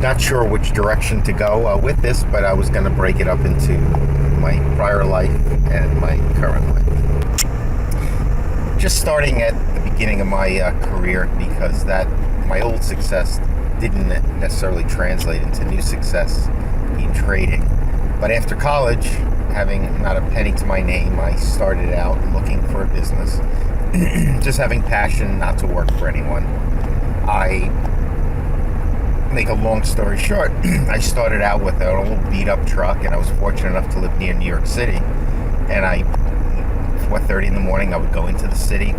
Not sure which direction to go with this, but I was going to break it up into my prior life and my current life. Just starting at the beginning of my career, because my old success didn't necessarily translate into new success in trading. But after college, having not a penny to my name, I started out looking for a business, just having passion not to work for anyone. Make a long story short, I started out with an old beat-up truck, and I was fortunate enough to live near New York City. And 4:30 in the morning, I would go into the city,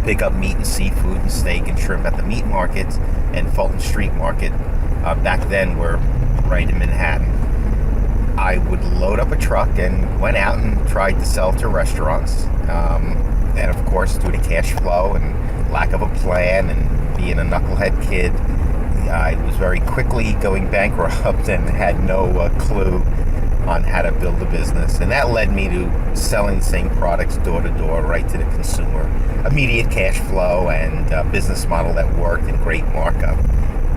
pick up meat and seafood and steak and shrimp at the meat markets and Fulton Street Market. Back then, we're right in Manhattan. I would load up a truck and went out and tried to sell to restaurants. And of course, due to cash flow and lack of a plan and being a knucklehead kid, I was very quickly going bankrupt and had no clue on how to build a business. And that led me to selling the same products door to door, right to the consumer. Immediate cash flow and a business model that worked and great markup.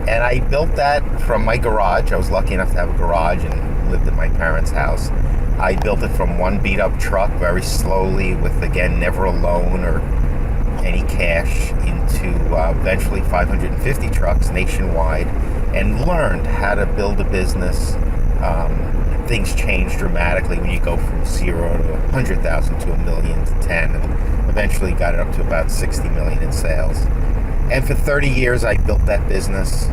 And I built that from my garage. I was lucky enough to have a garage and lived at my parents' house. I built it from one beat up truck very slowly with, again, never a loan or any cash, into eventually 550 trucks nationwide, and learned how to build a business. Things change dramatically when you go from 0 to 100,000 to 1 million to 10, and eventually got it up to about 60 million in sales. And for 30 years, I built that business,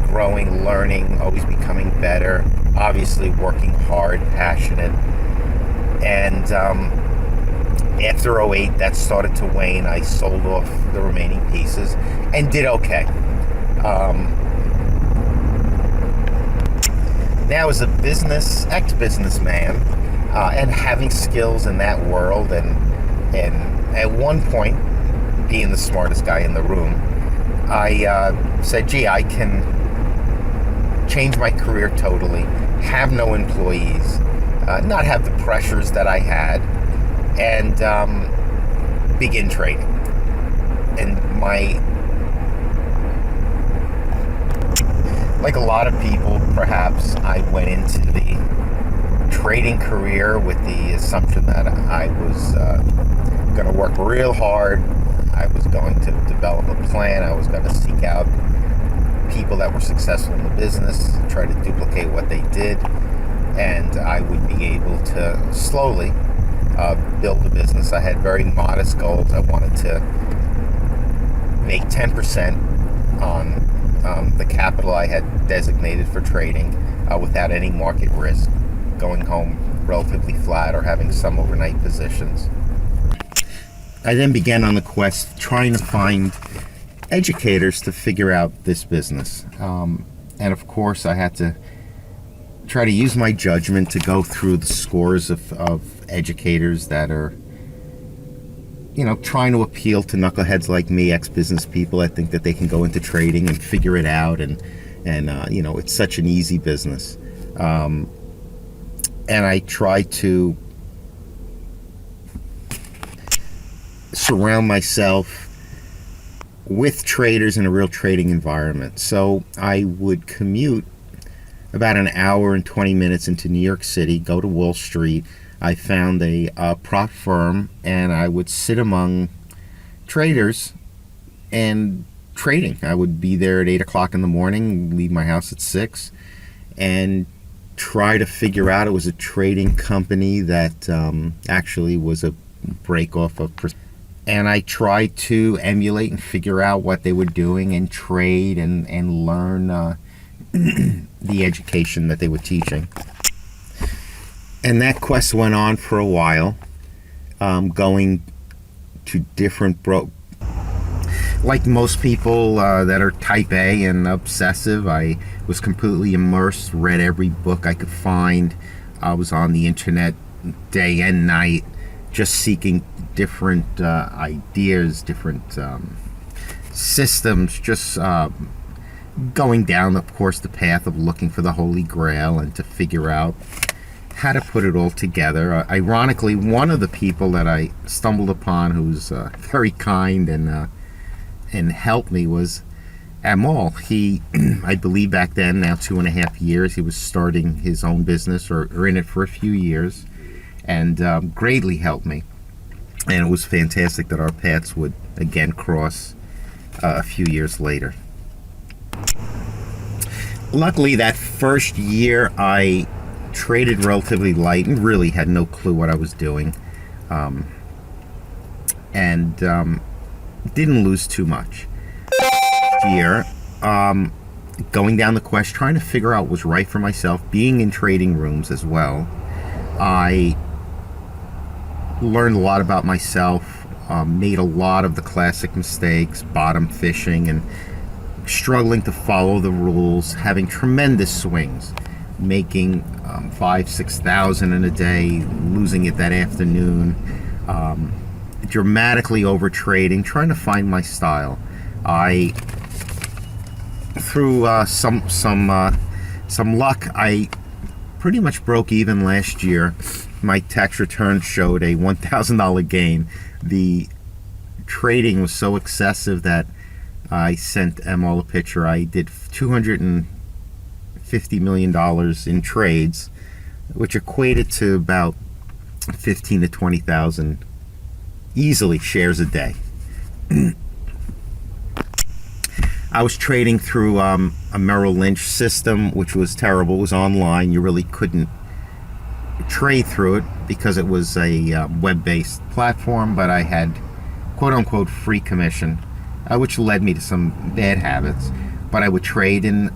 growing, learning, always becoming better, obviously working hard, passionate. And after 2008, that started to wane. I sold off the remaining pieces and did okay. Now, as a ex-businessman, and having skills in that world, and at one point being the smartest guy in the room, I said, gee, I can change my career totally, have no employees, not have the pressures that I had, and begin trading. And like a lot of people, perhaps, I went into the trading career with the assumption that I was going to work real hard. I was going to develop a plan. I was going to seek out people that were successful in the business, try to duplicate what they did, and I would be able to slowly build a business. I had very modest goals. I wanted to make 10% on the capital I had designated for trading without any market risk, going home relatively flat or having some overnight positions. I then began on the quest trying to find educators to figure out this business. And of course, I had to try to use my judgment to go through the scores of educators that are, trying to appeal to knuckleheads like me, ex-business people that think that they can go into trading and figure it out, and it's such an easy business. And I try to surround myself with traders in a real trading environment. So I would commute about an hour and 20 minutes into New York City, go to Wall Street. I found a prop firm, and I would sit among traders and trading. I would be there at 8 o'clock in the morning, leave my house at 6, and try to figure out. It was a trading company that actually was a break-off of, and I tried to emulate and figure out what they were doing and trade and learn the education that they were teaching. And that quest went on for a while, going to different like most people that are type A and obsessive, I was completely immersed, read every book I could find. I was on the internet day and night, just seeking different ideas, different systems, just going down, of course, the path of looking for the Holy Grail and to figure out how to put it all together. Ironically, one of the people that I stumbled upon, who's very kind and helped me, was Amal, he, I believe back then, now 2.5 years, he was starting his own business, or in it for a few years, and greatly helped me. And it was fantastic that our paths would again cross a few years later. Luckily, that first year I traded relatively light and really had no clue what I was doing, and didn't lose too much. Year, going down the quest, trying to figure out what was right for myself, being in trading rooms as well, I learned a lot about myself, made a lot of the classic mistakes, bottom fishing, and struggling to follow the rules, having tremendous swings, making 5,000-6,000 in a day, losing it that afternoon, dramatically over trading, trying to find my style. I, through some luck, I pretty much broke even last year. My tax return showed a $1,000 gain. The trading was so excessive that I sent Amal a picture. I did $250 million in trades, which equated to about 15 to 20,000 easily shares a day. I was trading through a Merrill Lynch system, which was terrible. It was online. You really couldn't trade through it because it was a web-based platform, but I had quote-unquote free commission, which led me to some bad habits. But I would trade in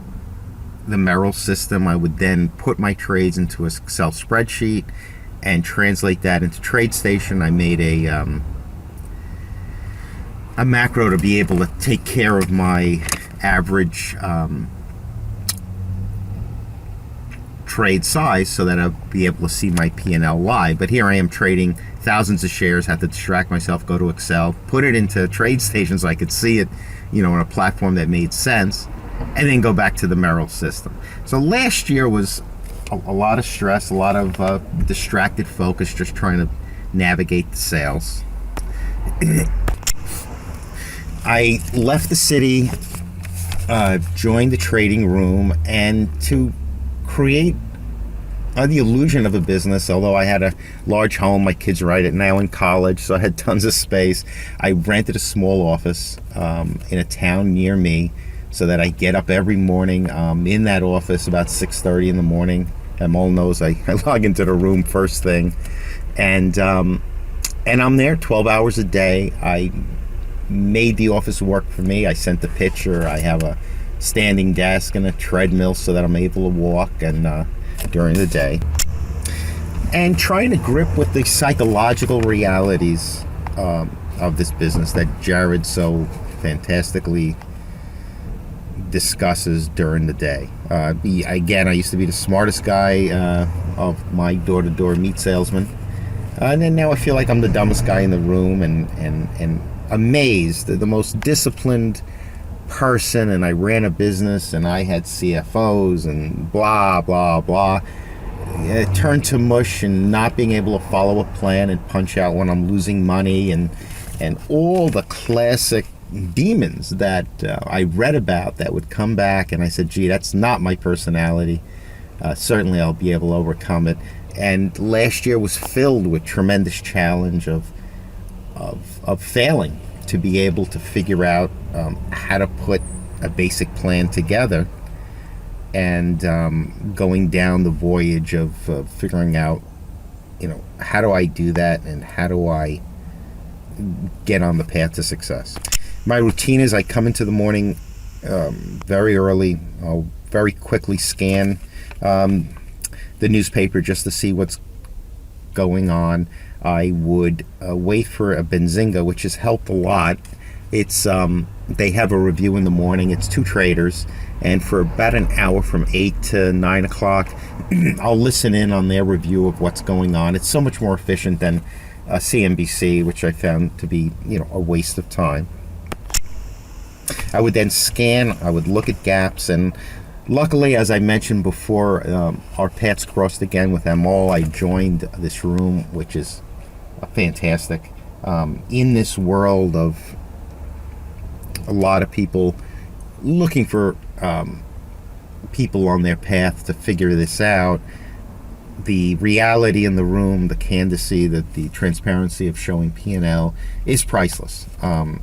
the Merrill system. I would then put my trades into an Excel spreadsheet and translate that into TradeStation. I made a macro to be able to take care of my average trade size so that I'll be able to see my P&L live. But here I am trading thousands of shares, had to distract myself, go to Excel, put it into TradeStation so I could see it, on a platform that made sense, and then go back to the Merrill system. So last year was a lot of stress, a lot of distracted focus, just trying to navigate the sales. I left the city, joined the trading room, and to create the illusion of a business, although I had a large home, my kids are now in college, so I had tons of space. I rented a small office in a town near me so that I get up every morning in that office about 6:30 in the morning. Amal knows I log into the room first thing, and I'm there 12 hours a day. I made the office work for me. I sent the picture. I have a standing desk and a treadmill so that I'm able to walk and during the day, and trying to grip with the psychological realities of this business that Jared so fantastically discusses during the day. Again, I used to be the smartest guy of my door-to-door meat salesman, and then now I feel like I'm the dumbest guy in the room, and amazed, the most disciplined person, and I ran a business and I had CFOs and blah blah blah. It turned to mush and not being able to follow a plan and punch out when I'm losing money, and all the classic demons that I read about that would come back, and I said, gee, that's not my personality. Certainly I'll be able to overcome it. And last year was filled with tremendous challenge of failing to be able to figure out how to put a basic plan together, and going down the voyage of figuring out, how do I do that, and how do I get on the path to success. My routine is I come into the morning very early. I'll very quickly scan the newspaper just to see what's going on. I would wait for a Benzinga, which has helped a lot. It's they have a review in the morning. It's two traders, and for about an hour from 8 to 9 o'clock, I'll listen in on their review of what's going on. It's so much more efficient than CNBC, which I found to be a waste of time. I would then scan. I would look at gaps, and luckily, as I mentioned before, our paths crossed again with Amal. I joined this room, which is fantastic. In this world of a lot of people looking for people on their path to figure this out, the reality in the room, the candidacy, the transparency of showing P&L is priceless. And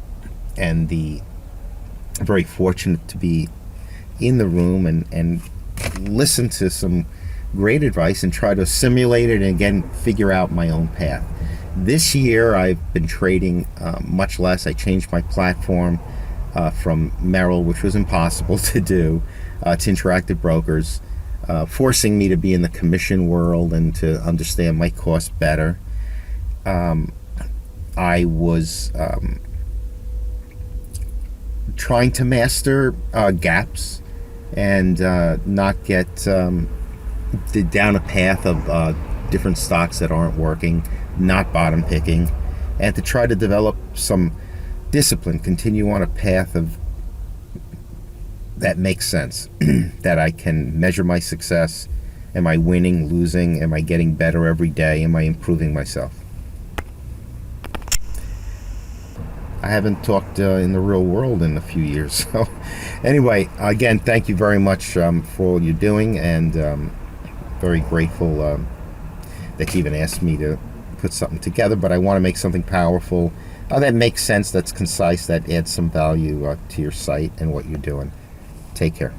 I'm very fortunate to be in the room and listen to some great advice and try to assimilate it and again figure out my own path. This year I've been trading much less. I changed my platform from Merrill, which was impossible to do, to Interactive Brokers, forcing me to be in the commission world and to understand my costs better. I was trying to master gaps and not get down a path of different stocks that aren't working, not bottom picking, and to try to develop some discipline, continue on a path of that makes sense, that I can measure my success. Am I winning, losing? Am I getting better every day? Am I improving myself? I haven't talked in the real world in a few years. So anyway, again, thank you very much for all you're doing, and very grateful that you even asked me to put something together. But I want to make something powerful that makes sense, that's concise, that adds some value to your site and what you're doing. Take care.